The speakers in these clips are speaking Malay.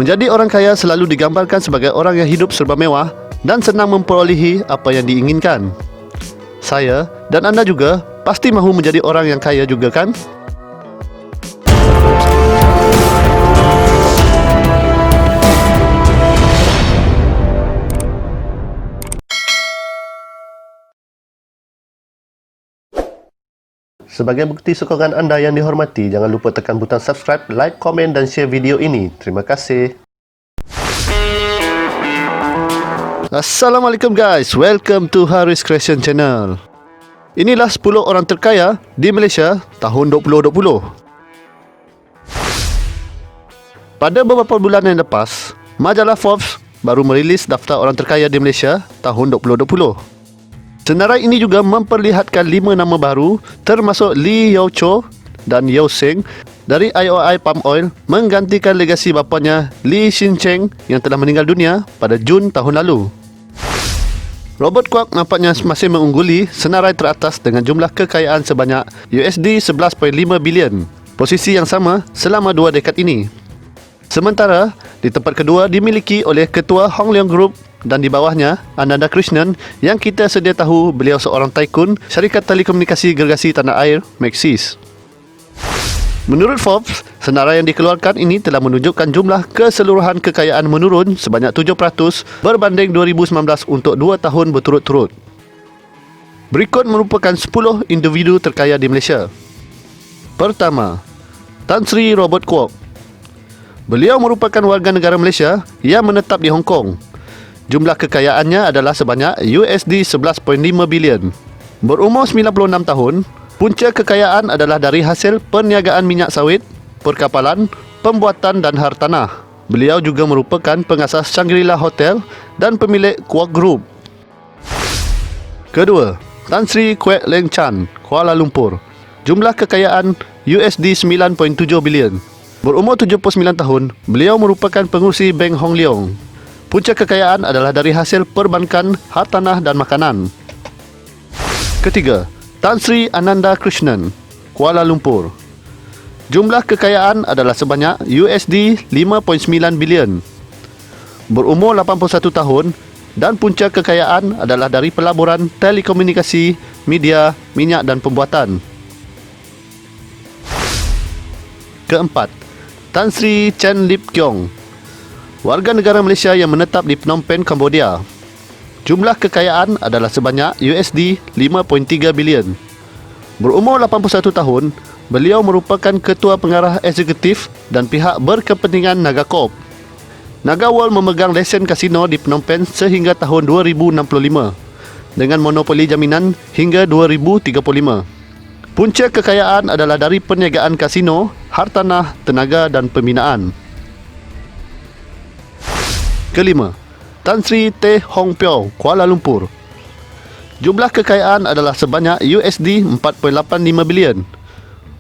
Menjadi orang kaya selalu digambarkan sebagai orang yang hidup serba mewah dan senang memperolehi apa yang diinginkan. Saya dan anda juga pasti mahu menjadi orang yang kaya juga, kan? Sebagai bukti sokongan anda yang dihormati, jangan lupa tekan butang subscribe, like, komen dan share video ini. Terima kasih. Assalamualaikum guys, welcome to Haris Creation Channel. Inilah 10 orang terkaya di Malaysia tahun 2020. Pada beberapa bulan yang lepas, majalah Forbes baru merilis daftar orang terkaya di Malaysia tahun 2020. Senarai ini juga memperlihatkan 5 nama baru termasuk Lee Yao Cho dan Yao Seng dari IOI Palm Oil menggantikan legasi bapanya Lee Hsien Cheng yang telah meninggal dunia pada Jun tahun lalu. Robert Kwok nampaknya masih mengungguli senarai teratas dengan jumlah kekayaan sebanyak $11.5 bilion, posisi yang sama selama 2 dekad ini. Sementara, di tempat kedua dimiliki oleh Ketua Hong Leong Group dan di bawahnya Ananda Krishnan yang kita sedia tahu beliau seorang tycoon syarikat telekomunikasi gergasi tanah air Maxis. Menurut Forbes, senarai yang dikeluarkan ini telah menunjukkan jumlah keseluruhan kekayaan menurun sebanyak 7% berbanding 2019 untuk 2 tahun berturut-turut. Berikut merupakan 10 individu terkaya di Malaysia. Pertama, Tan Sri Robert Kwok. Beliau merupakan warga negara Malaysia yang menetap di Hong Kong. Jumlah kekayaannya adalah sebanyak $11.5 bilion. Berumur 96 tahun, punca kekayaan adalah dari hasil perniagaan minyak sawit, perkapalan, pembuatan dan hartanah. Beliau juga merupakan pengasas Shangri-La Hotel dan pemilik Kwok Group. Kedua, Tan Sri Kwek Leng Chan, Kuala Lumpur. Jumlah kekayaan $9.7 bilion. Berumur 79 tahun, beliau merupakan pengurusi Bank Hong Leong. Punca kekayaan adalah dari hasil perbankan, hartanah dan makanan. Ketiga, Tan Sri Ananda Krishnan, Kuala Lumpur. Jumlah kekayaan adalah sebanyak $5.9 bilion. Berumur 81 tahun dan punca kekayaan adalah dari pelaburan, telekomunikasi, media, minyak dan pembuatan. Keempat, Tan Sri Chen Lip Kiong, warga negara Malaysia yang menetap di Phnom Penh, Cambodia. Jumlah kekayaan adalah sebanyak $5.3 bilion. Berumur 81 tahun, beliau merupakan ketua pengarah eksekutif dan pihak berkepentingan Naga Corp. Naga World memegang lesen kasino di Phnom Penh sehingga tahun 2065 dengan monopoli jaminan hingga 2035. Punca kekayaan adalah dari perniagaan kasino, hartanah, tenaga dan pembinaan. Kelima, Tan Sri Teh Hong Piao, Kuala Lumpur. Jumlah kekayaan adalah sebanyak $4.85 bilion.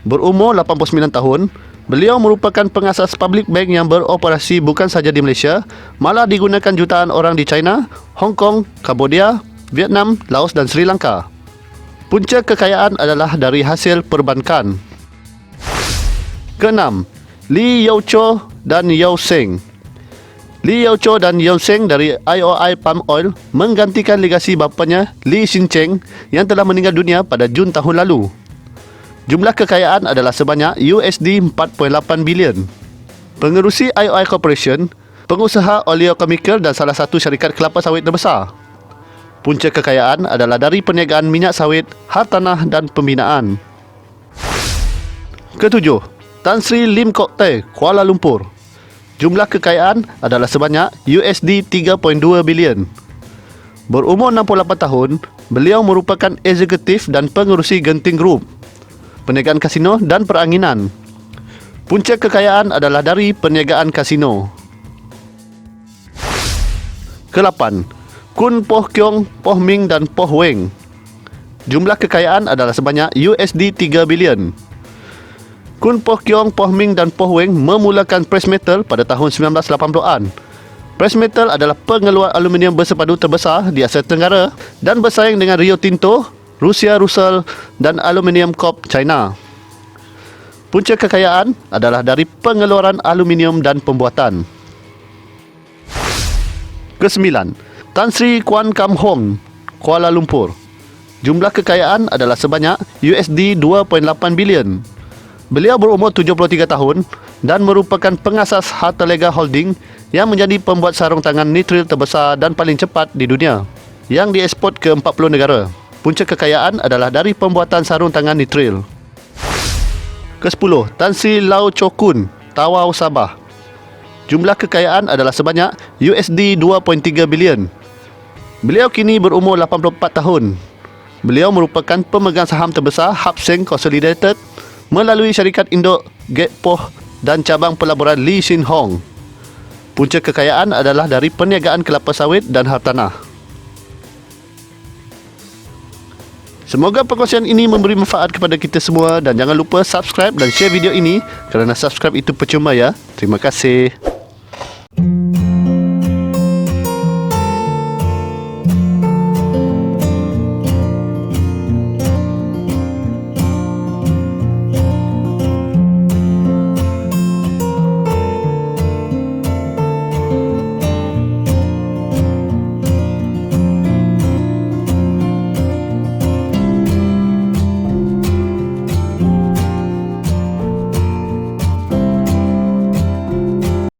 Berumur 89 tahun, beliau merupakan pengasas public bank yang beroperasi bukan saja di Malaysia, malah digunakan jutaan orang di China, Hong Kong, Cambodia, Vietnam, Laos dan Sri Lanka. Punca kekayaan adalah dari hasil perbankan. Keenam, Lee Yao Cho dan Yao Seng. Lee Yao Cho dan Yao Seng dari IOI Palm Oil menggantikan legasi bapanya Lee Hsien Cheng yang telah meninggal dunia pada Jun tahun lalu. Jumlah kekayaan adalah sebanyak $4.8 bilion. Pengerusi IOI Corporation, pengusaha oleochemical dan salah satu syarikat kelapa sawit terbesar. Punca kekayaan adalah dari perniagaan minyak sawit, hartanah dan pembinaan. Ketujuh, Tan Sri Lim Kok Teh, Kuala Lumpur. Jumlah kekayaan adalah sebanyak $3.2 bilion. Berumur 68 tahun, beliau merupakan eksekutif dan pengurusi Genting Group, perniagaan kasino dan peranginan. Punca kekayaan adalah dari perniagaan kasino. Kelapan, Kun Poh Kiong, Poh Ming dan Poh Weng. Jumlah kekayaan adalah sebanyak $3 bilion. Kun Poh Kiong, Poh Ming dan Poh Weng memulakan Press Metal pada tahun 1980-an. Press Metal adalah pengeluar aluminium bersepadu terbesar di Asia Tenggara dan bersaing dengan Rio Tinto, Rusia Rusal dan Aluminium Corp China. Punca kekayaan adalah dari pengeluaran aluminium dan pembuatan. Kesembilan, Tan Sri Kuan Kam Hong, Kuala Lumpur. Jumlah kekayaan adalah sebanyak USD 2.8 bilion. Beliau berumur 73 tahun dan merupakan pengasas Hartalega Holding yang menjadi pembuat sarung tangan nitril terbesar dan paling cepat di dunia yang dieksport ke 40 negara. Punca kekayaan adalah dari pembuatan sarung tangan nitril. Ke-10, Tan Sri Lau Cho Kun, Tawau, Sabah. Jumlah kekayaan adalah sebanyak USD 2.3 bilion. Beliau kini berumur 84 tahun. Beliau merupakan pemegang saham terbesar Hap Seng Consolidated melalui syarikat induk Gek Poh dan cabang pelaburan Lee Sin Hong. Punca kekayaan adalah dari perniagaan kelapa sawit dan hartanah. Semoga perkongsian ini memberi manfaat kepada kita semua dan jangan lupa subscribe dan share video ini kerana subscribe itu percuma ya. Terima kasih.